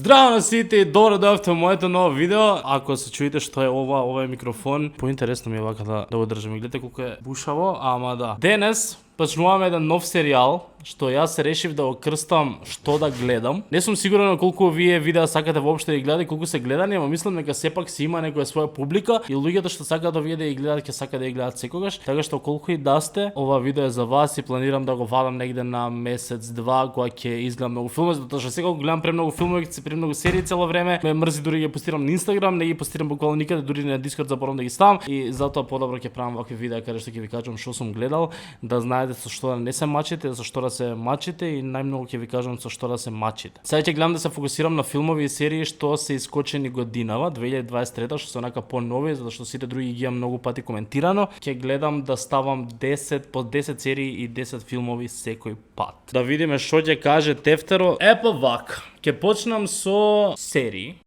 Здраво на сите и добро дојавте во моето ново видео. Ако се чуете што е ова е микрофон, поинтересно ми е вака да го држам. Гледате колку е бушаво, ама да. Денес почнуваме еден нов серијал, што јас се решив да го крстам што да гледам. Не сум сигурен колку вие видеа сакате воопшто да ги гледате, колку се гледани, ама мислам дека сепак си има некоја своја публика и луѓето што сакаат да вие да ги гледат, ќе сакаат да ги гледат секогаш. Така што колку и да сте, ова видео е за вас и планирам да го вадам негде на месец-два кога ќе изгледам многу филми, затоа што сега гледам премногу филмови, ќе се премногу серии цело време. Ме мрзи дури ги постирам на Инстаграм, не ги постирам буквално никаде, дури на Дискорд заборавам да ги ставам и затоа подобро ќе правам вакви видеа каде што ќе ви кажам што сум гледал, да знаете со што да не се мачите, со што да се мачите и најмногу ќе ви кажам со што да се мачите. Сега ќе гледам да се фокусирам на филмови и серии што се искочени годинава 2023, што се онака по-нови, затоа што сите други ги имам многу пати коментирано. Ќе гледам да ставам 10 по 10 серии и 10 филмови секој пат. Да видиме што ќе каже Тефтеро. Епа вак. Ќе почнам со серии.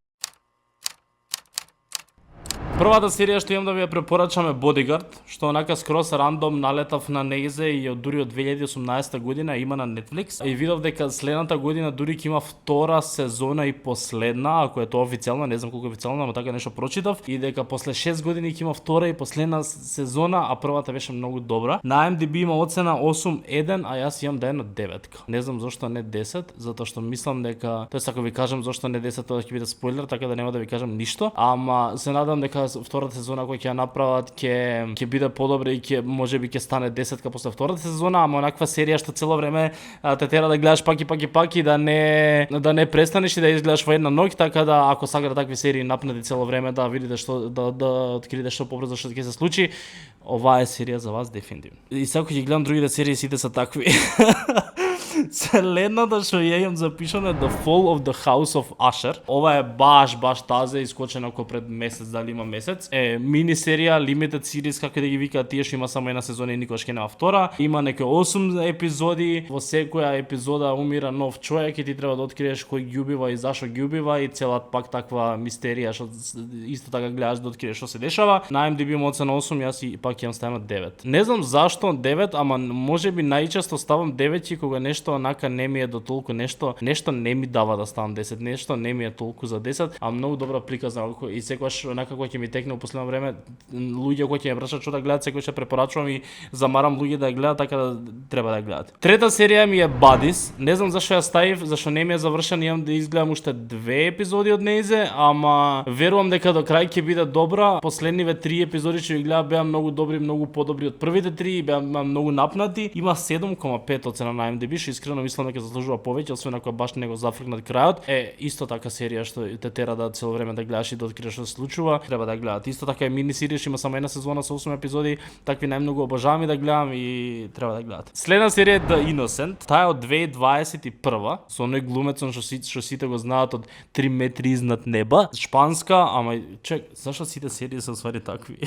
Првата серија што имам да ви ја препорачам е Bodyguard, што онака скрос рандом налетав на нејзе и дури од 2018 година има на Netflix. И видов дека следната година дури ќе има втора сезона и последна, ако е тоа официјално, не знам колку е официјално, но така нешто прочитав, и дека после 6 години ќе има втора и последна сезона, а првата беше многу добра. На IMDb има оцена 8.1, а јас имам да е на 9. Не знам зошто не 10, затоа што мислам дека, тоест ако ви кажам зошто не 10, тоа ќе биде спойлер, така да нема да ви кажам ништо, ама се надам дека втората сезона која ќе ја направат ќе биде подобра и ќе можеби ќе стане 10 после втората сезона, ама онаква серија што цело време те тера да гледаш пак и да не престанеш и да изгледаш во една ноќ, така да ако сакате такви серии напнати цело време да видите што да откриете што побрзо што ќе се случи, оваа е серија за вас дефинитивно. И сега ќе гледам другите серии, сите се такви. Следната што ја имам запишано е The Fall of the House of Usher. Ова е баш таза, искочена околу пред месец, дали има месец. Е мини серија, limited series, како да ги викаат тие, што има само една сезона и никогаш ќе нема втора. Има некои 8 епизоди, во секоја епизода умира нов човек и ти треба да откриеш кој ги убива и зашо ги убива, и целат пак таква мистерија што исто така гледаш да откриеш што се дешава. На IMDb има оцена 8, јас и пак ќе ставам 9. Не знам зашто 9, ама можеби најчесто ставам 9 кога нешто онака не ми е до толку нешто не ми дава да ставам 10, нешто не ми е толку за 10, а многу добра приказна и секогаш онака кога ќе ми текне во последно време луѓе кои ќе ме прашаат што да гледат, секогаш препорачувам и замарам луѓе да ја гледат, така да треба да ја гледат. Трета серија ми е Buddies. Не знам зашто ја ставив, зашто не ми е завршен, имам да изгледам уште 2 епизоди од нејзе, ама верувам дека до крај ќе биде добра. Последниве 3 епизоди што ги гледав беа многу добри, многу подобри од првите 3, беа многу напнати. Има 7.5 оцена на IMDb, што искрено мислам дека заслужува повеќе, освен ако баш не го зафркнат крајот. Е исто така серија што те тера да цело време да гледаш и да откриеш што се случува, треба да гледат. Исто така е мини серија, што има само една сезона со 8 епизоди, такви најмногу обожавам и да гледам и треба да гледат. Следна серија е The Innocent. Таа е од 2021 со оној глумецон што сите го знаат од 3 метри изнад неба, шпанска, ама чек, зашто сите серии се ствари такви?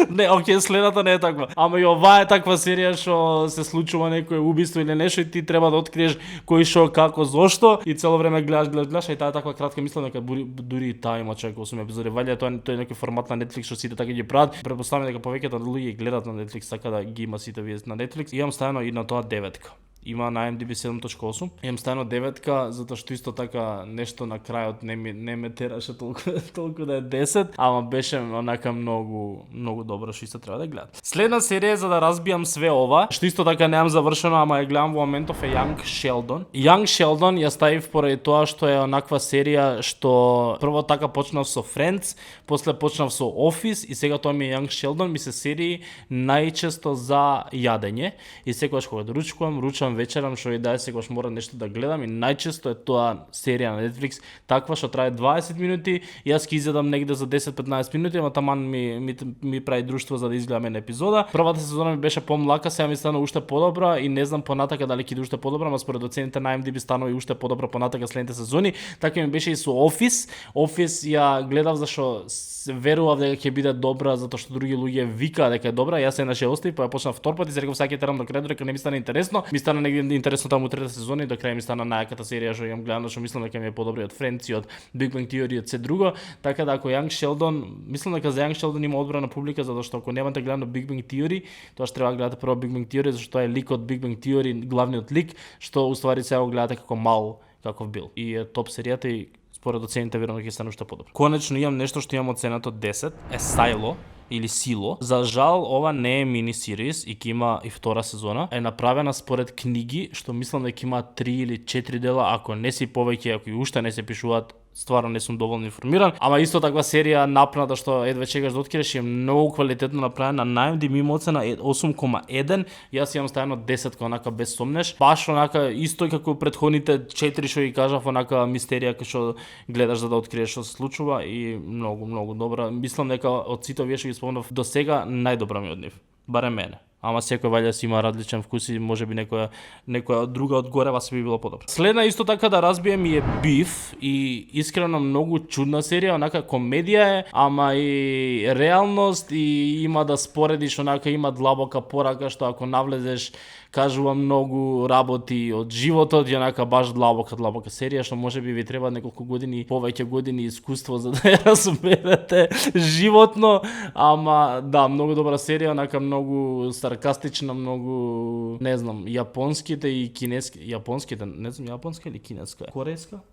Не, окей, следната не е таква. Ама и оваа е таква серија што се случува некој убиство или нешто и ти треба да откриеш кој шо, како, зошто и цело време гледаш и таа е таква кратка, мислам дека дури и таа има човек 8 епизоди. Валја тоа е некој формат на Netflix што сите така ги прават. Претпоставам дека повеќето луѓе гледат на Netflix, така да ги има сите вие на Netflix. Имам ставено и на тоа 9. Има на IMDb 7.8. Имам ставено 9 затоа што исто така нешто на крајот не ме тераше толку да е 10, ама беше онака многу добро што исто треба да гледат. Следна серија за да разбијам све ова, што исто така немам завршено, ама ја гледам во моментов е Young Sheldon. Young Sheldon ја ставив поради тоа што е онаква серија што прво така почнав со Friends, после почнав со Office и сега тоа ми е Young Sheldon, ми се серии најчесто за јадење и секогаш кога ручам вечерам што и да секогаш мора нешто да гледам и најчесто е тоа серија на Netflix таква што трае 20 минути, јас ќе изедам негде за 10-15 минути, ама таман ми прави друштво за да изгледам една епизода. Првата сезона ми беше помлака, сега ми стана уште подобра и не знам понатака дали ќе биде уште подобра, ама според оцените на IMDb станува и уште подобра понатака следните сезони. Така ми беше и со Office. Office ја гледав зашто верував дека ќе биде добра затоа што други луѓе викаа дека е добра, јас се нашелостив, па ја почнав втор пат и се реков сега ќе терам до крај, додека не ми стане интересно. Ми стана негде интересно таму трета сезона и до крај ми стана најаката серија што имам гледано, што мислам дека ми е подобри од Friends и од Big Bang Theory и од се друго. Така да ако Young Sheldon, мислам дека за Young Sheldon има одбрана публика, затоа што ако немате гледано Big Bang Theory, тоа што треба да гледате прво Big Bang Theory, зашто тоа е лик од Big Bang Theory, главниот лик, што уствари сега го гледате како мал каков бил. И е топ серијата и според оцените веројатно ќе стане уште подобро. Конечно имам нешто што имам оценато 10, е Сайло или Сило. За жал, ова не е мини сериз и ќе има и втора сезона. Е направена според книги, што мислам дека има 3 или 4 дела, ако не си повеќе, ако и уште не се пишуваат, стварно не сум доволно информиран, ама исто таква серија напната што едве чекаш да откриеш е многу квалитетно направена. На IMDb има оцена 8,1, јас имам ставено 10 онака без сомнеш. Баш онака исто како претходните 4 што ги кажав, онака мистерија кај што гледаш за да откриеш што се случува и многу добра. Мислам дека од сите овие што ги спомнав до сега најдобра ми од нив, барем мене. Ама секој ваljda си има различен вкус и можеби некоја друга одгорева се би било подобро. Следна исто така да разбием и е Beef и искрено многу чудна серија, онака комедија е, ама и реалност и има да споредиш, онака има длабока порака што ако навлезеш кажува многу работи од животот и онака баш длабока серија што можеби ви треба неколку години, повеќе години искуство за да ја разберете животно, ама да, многу добра серија, онака многу саркастична, многу, не знам, јапонските и кинески, не знам, јапонска или кинеска, корејска?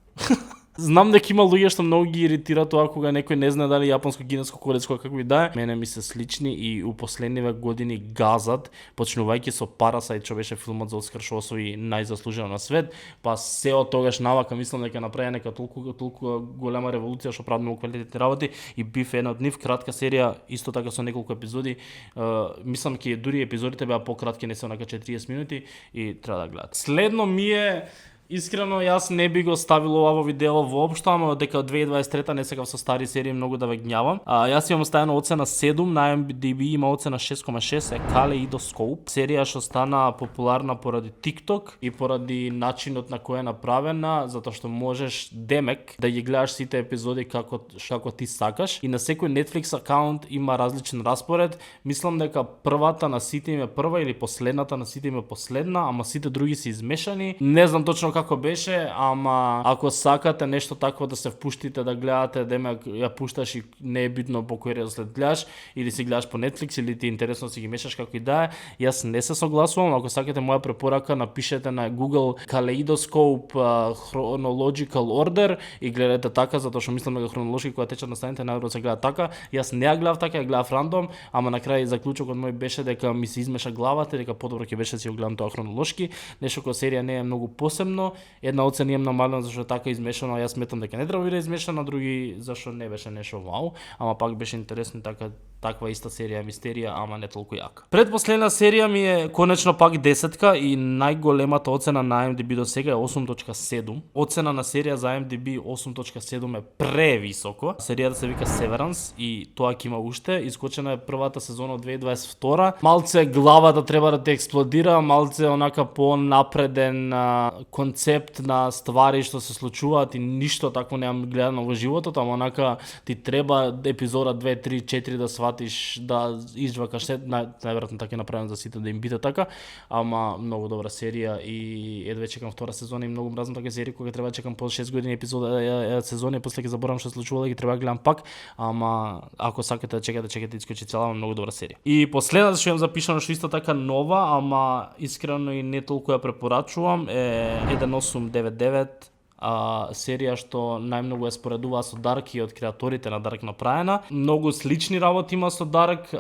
Знам дека има луѓе што многу ги иритира тоа кога некој не знае дали јапонско, кинеско, корецко, како и да е. Мене ми се слични и у последниве години газат, почнувајќи со Parasite, што беше филмот за Оскар што освои најзаслужено на свет, па се од тогаш навака мислам дека направи нека толку голема револуција што прави многу квалитетни работи и Beef е една од нив, кратка серија, исто така со неколку епизоди. Мислам дека дури епизодите беа пократки, не се онака 40 минути и треба да гледате. Следно ми е искрено, јас не би го ставил ова во видео воопшто, ама дека од 2023 не секав со стари серии многу да ве гњавам. Јас имам ставено оцена 7, на IMDb има оцена 6,6, е Kaleidoscope. Серија што стана популарна поради TikTok и поради начинот на кој е направена, затоа што можеш демек да ги гледаш сите епизоди како ти сакаш и на секој Netflix акаунт има различен распоред. Мислам дека првата на сите им е прва или последната на сите им е последна, ама сите други се измешани. Не знам точно како беше, ама ако сакате нешто такво да се впуштите да гледате, демек ја пушташ и не е битно по кој редослед гледаш или си гледаш по Netflix или ти е интересно си ги мешаш како и да е. Јас не се согласувам, ако сакате моја препорака напишете на Google Kaleidoscope Chronological Order и гледате така, затоа што мислам дека хронолошки кога течат на станите најдобро се гледа така. Јас не ја гледав така, ја гледав рандом, ама на крај заклучокот мој беше дека ми се измеша главата, дека подобро ќе беше да си го гледам тоа хронолошки. Нешто која серија не е многу посебно. Една оцена имам намалена зашто така измешано, јас сметам дека не треба да биде измешано, други зашто не беше нешто вау, ама пак беше интересно таква иста серија мистерија, ама не толку јака. Предпоследна серија ми е конечно пак 10 и најголемата оцена на IMDb до сега е 8,7. Оцена на серија за IMDb 8,7 е превисоко. Серијата се вика Severance и тоа ќе има уште. Искочена е првата сезона од 2022. Малце главата треба да те експлодира, малце онака понапреден концепт на ствари што се случуваат и ништо такво немам гледано во животот, ама онака ти треба епизода 2, 3, 4 да сватиш, да извакаш се, најверојатно така е направено за сите да им биде така, ама многу добра серија и едве чекам втора сезона и многу мразам такива серии кога треба да чекам по 6 години епизода сезони и после ќе заборавам што се случувало и ги треба да гледам пак, ама ако сакате да чекате искочи цела многу добра серија. И последната што имам запишано што исто така нова, ама искрено и не толку ја препорачувам е 1899, серија што најмногу ја споредува со Dark и од креаторите на Dark направена. Многу слични работи има со Dark,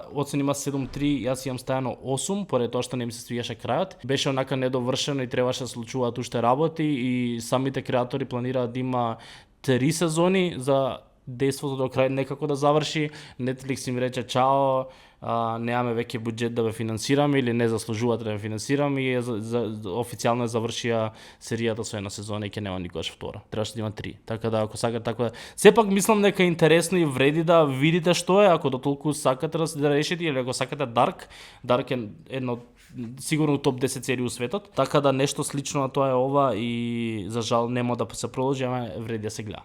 оцен има 7.3, јас имам ставено 8, поради тоа што не ми се свиеше крајот. Беше онака недовршено и требаше да случуваат уште работи и самите креатори планираат да има 3 сезони за дејството до крај некако да заврши. Netflix им рече чао, немаме веќе буџет да ве финансираме или не заслужувате да ве финансираме и официјално завршија серијата со една сезона и ќе нема никогаш втора. Требаше да има 3. Така да ако сакате така, сепак мислам дека е интересно и вреди да видите што е, ако толку сакате да решите или ако сакате Dark е едно сигурно топ 10 серии у светот, така да нешто слично на тоа е ова и за жал нема да се продолжи, ама вреди да се гледа.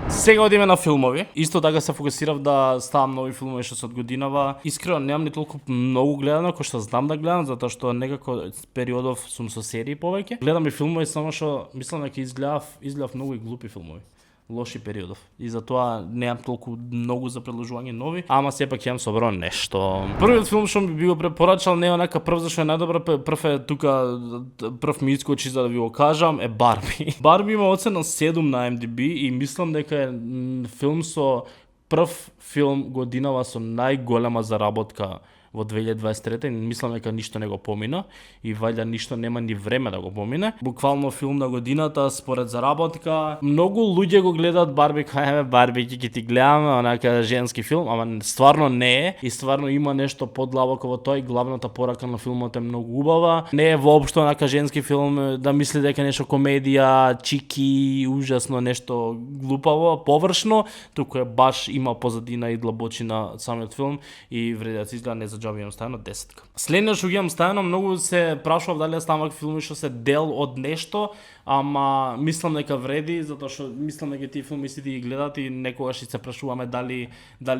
Сега одиме на филмови. Исто така се фокусирав да ставам нови филмови што се од годинава. Искрено немам ни толку многу гледано кој што знам да гледам, затоа што некако периодов сум со серии повеќе. Гледам и филмови само што мислам дека изгледав многу и глупи филмови. лоши периодов. И затоа немам толку многу за предложување нови, ама сепак имам собрано нешто. Првиот филм што би го препорачал не е онака прв зашто е најдобар, прв е тука прв ми искочи за да ви го кажам е Барби. Барби има оцена 7 на IMDb и мислам дека е филм со прв филм годинава со најголема заработка во 2023 и мислам дека ништо не го помина и вајда ништо нема ни време да го помине. Буквално филм на годината според заработка. Многу луѓе го гледаат Барби, кај Барби ќе ти гледаме, онака женски филм, ама стварно не е и стварно има нешто подлабоко во тоа и главната порака на филмот е многу убава. Не е воопшто онака женски филм да мисли дека е нешто комедија, чики, ужасно нешто глупаво, површно, туку е баш има позадина и длабочина самиот филм и вреди да се изгледа не за џабе имам ставено 10. Следниот што ги имам ставено, многу се прашував дали да ставам филми што се дел од нешто, ама мислам дека вреди, затоа што мислам дека тие филми сите ги гледат и некогаш и се прашуваме дали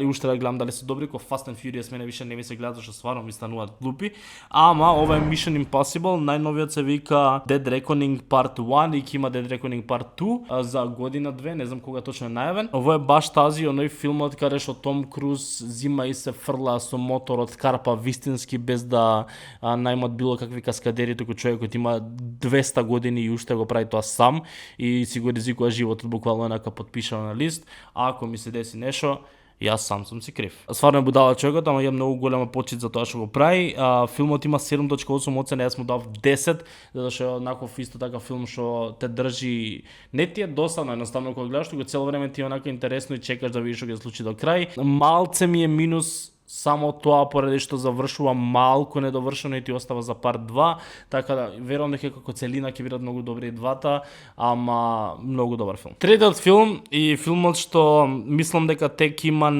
уште да гледам, дали се добри, ко Fast and Furious мене више не ми се гледа, зашто стварно ми стануваат глупи. Ама ова е Mission Impossible, најновиот се вика Dead Reckoning Part 1 и ќе има Dead Reckoning Part 2 за година 2, не знам кога точно е најавен. Ово е баш тази оној филмот каде што Том Круз зима и се фрла со моторот, карпа вистински без да најмат било какви каскадери, туку човекот има 200 години и уште го прави тоа сам и си го ризикува животот буквално еднака подпишано на лист. А ако ми се деси нешто, јас сам сум си крив. Стварно е будала човекот, ама ја многу голема почит за тоа што го прави. Филмот има 7.8 оцена, јас му дав 10, затоа што е онаков исто така филм што те држи, не ти е досадно едноставно кога гледаш, туку цело време ти е онака интересно и чекаш да видиш што ќе се случи до крај. Малце ми е минус само тоа поради што завршува малку недовршено и ти остава за парт 2, така да верувам дека како целина ќе бидат многу добри и двата, ама многу добар филм. Третиот филм и филмот што мислам дека тек има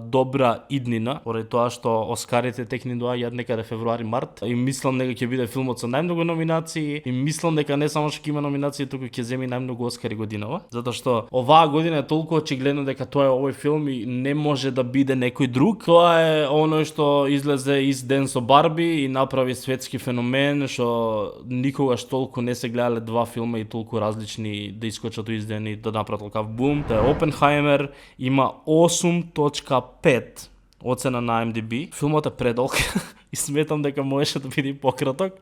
добра иднина, поради тоа што Оскарите тек ни доаѓаат некаде февруари-март и мислам дека ќе биде филмот со најмногу номинации и мислам дека не само што ќе има номинации, туку ќе земи најмногу Оскари годинава, затоа што оваа година е толку очигледно дека тоа е овој филм и не може да биде некој друг. Тоа е оној што излезе из ден со Барби и направи светски феномен, што никогаш толку не се гледале два филма и толку различни да искочат из ден и да направат такав бум. Тоа е Опенхаймер, има 8.5 оцена на IMDb. Филмот е предолг и сметам дека можеше да биде пократок.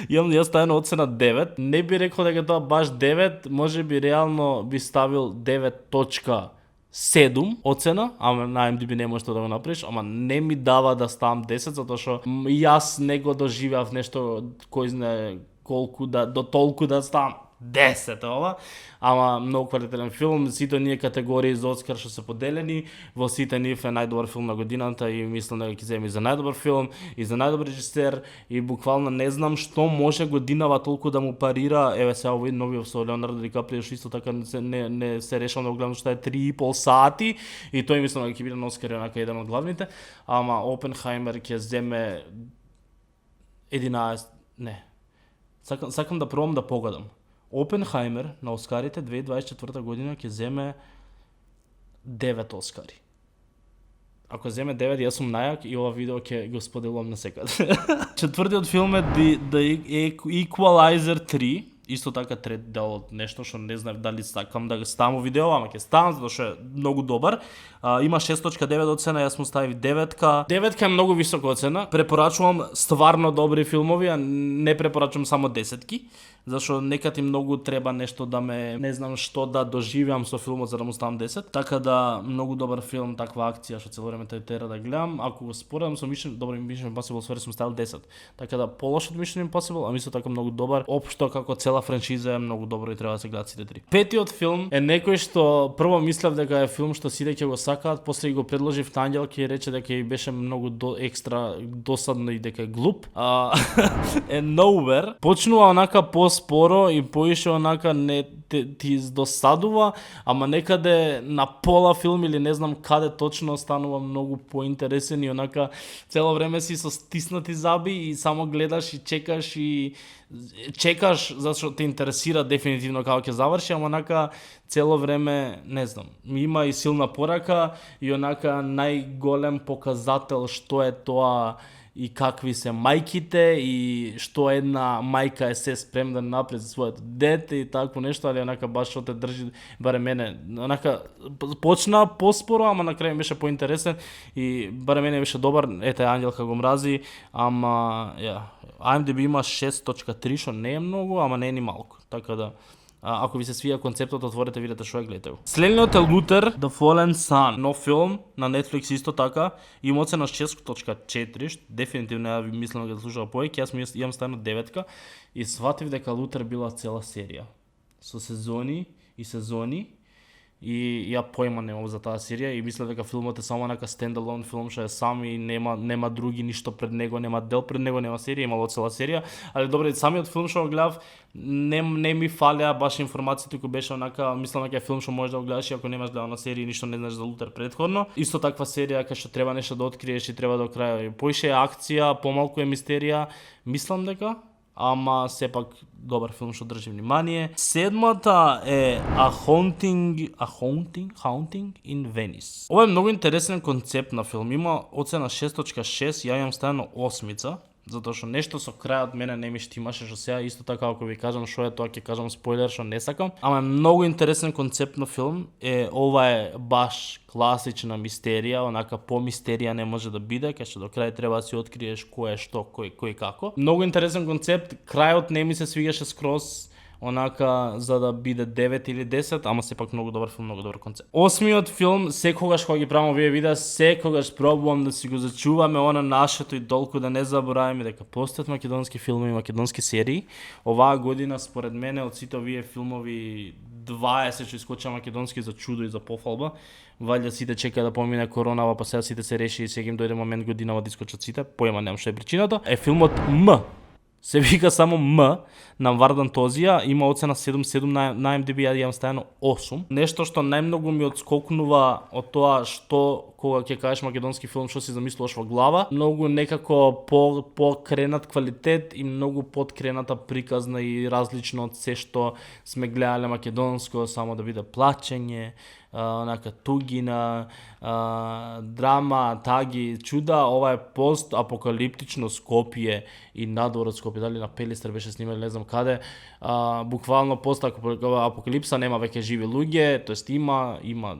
Имам јас ставено оцена 9. Не би рекол дека тоа баш 9, може би реално би ставил 9.7 оцена, ама на IMDb не можеш да го направиш, ама не ми дава да ставам 10, затоа што јас не го доживеав нешто кој знае колку до толку да ставам 10 ова, ама многу квалитетен филм, сите оние категории за Оскар што се поделени, во сите нив е најдобар филм на годината и мислам дека ќе земи за најдобар филм и за најдобар режисер и буквално не знам што може годинава толку да му парира. Еве сега овој новиот со Леонардо Ди Каприо што исто така не се решам да го гледам, што е 3,5 сати и тој мислам дека ќе биде на Оскар онака еден од главните, ама Опенхаймер ќе земе 11, не. Сакам да пробам да погодам. Опенхаймер на Оскарите 2024 година ќе земе 9 Оскари. Ако земе 9, јас сум најак и ова видео ќе го споделувам на секаде. Четвртиот филм е The Equalizer 3, исто така трет дел од нешто што не знам дали сакам да го ставам видео, ама ќе ставам затоа што е многу добар. Има 6.9 оцена, јас му ставив 9. 9 е многу висока оцена. Препорачувам стварно добри филмови, а не препорачувам само 10-ки, зашто некаде многу треба нешто да ме, не знам што да доживеам со филмот за да му ставам 10. Така да многу добар филм, таква акција што цело време те тера да гледам. Ако го споредам со Mission Impossible, свари сум ставил 10. Така да полош од Mission Impossible, а мислам така многу добар. Општо како цела франшиза е многу добро и треба да се гледат сите три. Петиот филм е некој што прво мислев дека е филм што сите ќе го сакаат, после го предложив на Ангелка и рече дека и беше многу екстра досадно и дека е глуп. Е Nowhere. Почнува онака споро и поише онака не ти досадува, ама некаде на пола филм или не знам каде точно станува многу поинтересен и онака цело време си со стиснати заби и само гледаш и чекаш зашто те интересира дефинитивно како ќе заврши, ама онака цело време, не знам, има и силна порака и онака најголем показател што е тоа и какви се мајките и што една мајка е се спремна да направи за своето дете и такво нешто, али онака баш што те држи, барем мене, онака почна поспоро, ама на крај беше поинтересен и барем мене беше добар. Ете Ангелка го мрази, ама IMDb има 6.3, што не е многу, ама не е ни малку. Така да ако ви се свија концептот, отворете, видете што е, гледате го. Следниот е Luther, The Fallen Sun, нов филм на Netflix исто така, има оцена 6.4, што дефинитивно ја мислам да слушам повеќе, јас имам ставено 9 и сватив дека Luther била цела серија со сезони и сезони. И ја појма немам за таа серија и мислам дека филмот е само нека стендалон филм што е сам и нема други ништо пред него, нема дел пред него, нема серија, имало цела серија, али добре, самиот филм што го гледав не ми фалеа баш информациите кои беше онака, мислам дека е филм што можеш да го гледаш и ако немаш гледано серија ништо не знаеш за Лутер предходно. Исто таква серија кај што треба нешто да откриеш и треба до крај. Поише е акција, помалку е мистерија, мислам дека, ама сепак добар филм што држи внимание. Седмата е A Haunting in Venice. Ова е многу интересен концепт на филм. Има оцена 6.6, ја имам ставено 8, затоа што нешто со крајот мене не ми штимаше, што сега исто така ако ви кажам што е тоа ќе кажам спойлер што не сакам. Ама е многу интересен концепт на филм. Ова е баш класична мистерија, онака по мистерија не може да биде, кај што до крај треба да си откриеш кој е што, кој како. Многу интересен концепт, крајот не ми се свигаше скроз онака за да биде 9 или 10, ама сепак многу добар филм, многу добар концепт. Осмиот филм, секогаш кога ги правам овие видеа, секогаш пробувам да си го зачуваме она нашето и толку да не забораваме дека постојат македонски филми и македонски серии. Оваа година според мене од сите овие филмови 20 што искоча македонски за чудо и за пофалба. Валја сите чека да помине коронава, па сега сите се реши и сега им дојде момент годинава да искочат сите. Појма немам што е причината. Е филмот М. Се вика само М на Вардан Тозија, има оцена 7.7 на IMDb, ја имам ставено 8. Нешто што најмногу ми отскокнува од тоа што кога ќе кажеш македонски филм што си замислуваш во глава, многу некако покренат квалитет и многу подкрената приказна и различно од се што сме гледале македонско, само да биде плачење, онака тугина, драма, таги, чуда. Ова е пост-апокалиптично Скопје и надвор од Скопје, дали на Пелистер беше снимали, не знам каде. Буквално пост-апокалипса, нема веќе живи луѓе, тоест има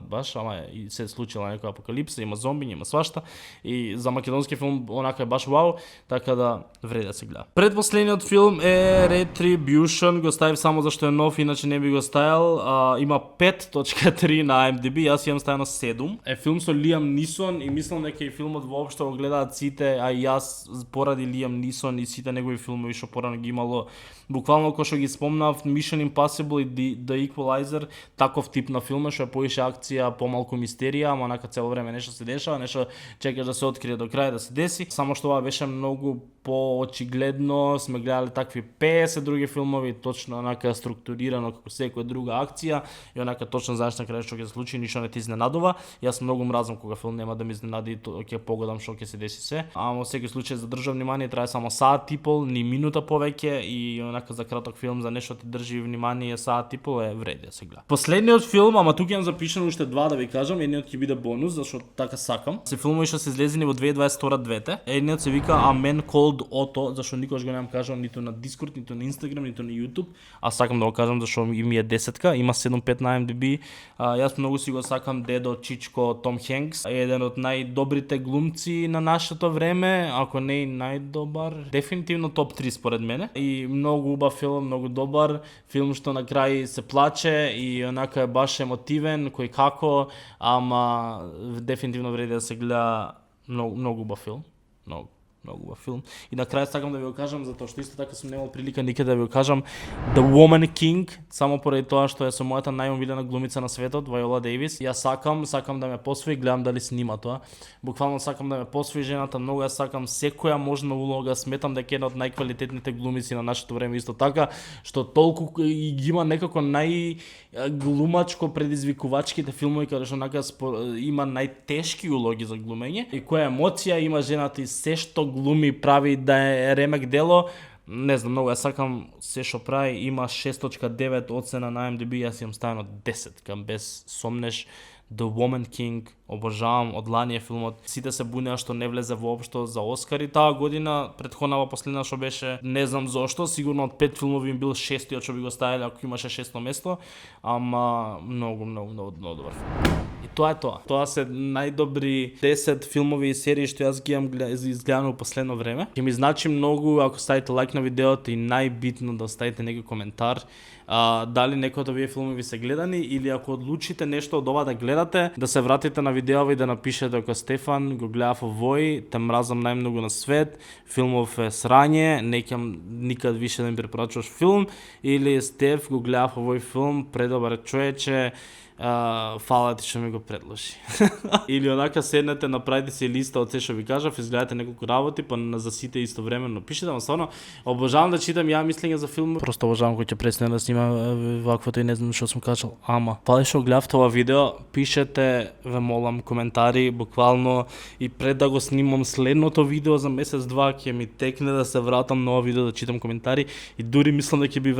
баш, ама и се случила некоја апокалипса, има зомби, има свашта и за македонски филм онака е баш вау, така да вреди да се гледа. Предпоследниот филм е Retribution, го ставив само зашто е нов, иначе не би го ставил. Има 5.3 на IMDb, јас имам ставено 7. Е филм со Лиам Нисон и мислам дека и филмот воопшто го гледаат сите, а и јас поради Лиам Нисон и сите негови филмови што порано ги имало, буквално кој што ги спомнав, Mission Impossible и The Equalizer, таков тип на филм што е поише акција, помалку мистерија, ама онака цело време нешто се дешава, нешто чекаш да се открие до крај да се деси. Само што ова беше многу поочигледно, сме гледале такви 50 други филмови, точно онака структурирано како секоја друга акција и онака точно знаеш на крај што ќе се случи, ништо не те изненадува. Јас многу мразам кога филм нема да ме изненади, ќе погледам што ќе се деси се. Ама во секој случај задржав внимание, трае само саат и пол, ни минута повеќе и онака за краток филм за нешто ти држи внимание саат и пол е вреди да се гледа. Последниот филм, ама тука имам запишано уште два да ви кажам, едниот ќе биде бонус зашто така сакам. Се филмови што се излезени во 2022 двете. Едниот се вика A Man Called Otto, зашто никогаш го немам кажал ниту на Discord, ниту на Instagram, ниту на YouTube, а сакам да го кажам зашто ми е 10, има 7.5 на IMDb. Јас многу си го сакам дедо Чичко Том Хенкс, еден од најдобрите глумци на нашето време, ако не и најдобар, дефинитивно топ 3 според мене. И многу убав филм, многу добар филм што на крај се плаче и онака е баш емотивен, кој како, ама дефинитивно вреди да се гледа. Многу убав филм, многу убав филм. И на крај сакам да ви го кажам, затоа што исто така сум немал прилика никаде да ви го кажам, The Woman King, само поради тоа што е со мојата најомилена глумица на светот, Вајола Дејвис. Јас сакам да ме посвои, гледам дали снима тоа. Буквално сакам да ме посвои жената, многу ја сакам, секоја можна улога, сметам дека е една од најквалитетните глумици на нашето време исто така, што толку и ги има некако најглумачко предизвикувачките филмови каде што има најтешки улоги за глумење и која емоција има жената и се што глуми прави да е ремек дело. Не знам, многу ја сакам се што прави, има 6.9 оцена на IMDb, јас имам ставено 10, кам без сомнеш The Woman King, обожавам, од лани е филмот. Сите се бунеа што не влезе воопшто за Оскари таа година, претходнава последна што беше, не знам зошто, сигурно од 5 филмови им бил шестиот што би го ставиле ако имаше шесто место, ама многу добар филм. И тоа е тоа. Тоа се најдобри 10 филмови и серии што јас ги имам изгледано во последно време. Ќе ми значи многу ако ставите лайк на видеото и најбитно да оставите некој коментар. Дали некој од овие филмови ви се гледани или ако одлучите нешто од ова да гледате, да се вратите на видеови и да напишете дека Стефан го гледав овој, те мразам најмногу на свет, филмов е срање, не ќе никад више да ми препорачуваш филм, или Стеф го гледав овој филм, предобар човече, фала ти што ми го предложи. Или онака седнете, направите си листа од се што ви кажав, изгледате неколку работи, па за сите истовремено пишете, ама стварно обожавам да читам ја мислење за филм. Просто обожавам кој ќе пресне да снима ваквото и не знам што сум кажал. Ама, фала што гледавте ова видео, пишете, ве молам, коментари, буквално и пред да го снимам следното видео за месец-два, ќе ми текне да се вратам на ова видео да читам коментари и дури мислам дека ќе би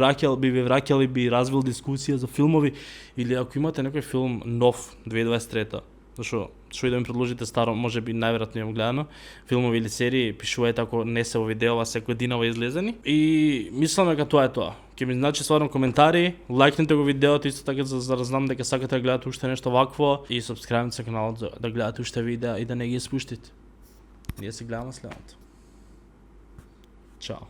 враќал и би развил дискусија за филмови или ако имате некој филм нов 2023 зашо што и да ми предложите старо, може би најверојатно имам гледано, филмови или серии, пишувајте ако не се во видеова секој годинава излезени. И мислам дека тоа е тоа. Ќе ми значи стварно коментари, лајкнете го видеото исто така за да знам дека сакате да гледате уште нешто вакво и сабскрајбнете се каналот да гледате уште видеа и да не ги испуштите. Ние се гледаме следното. Чао.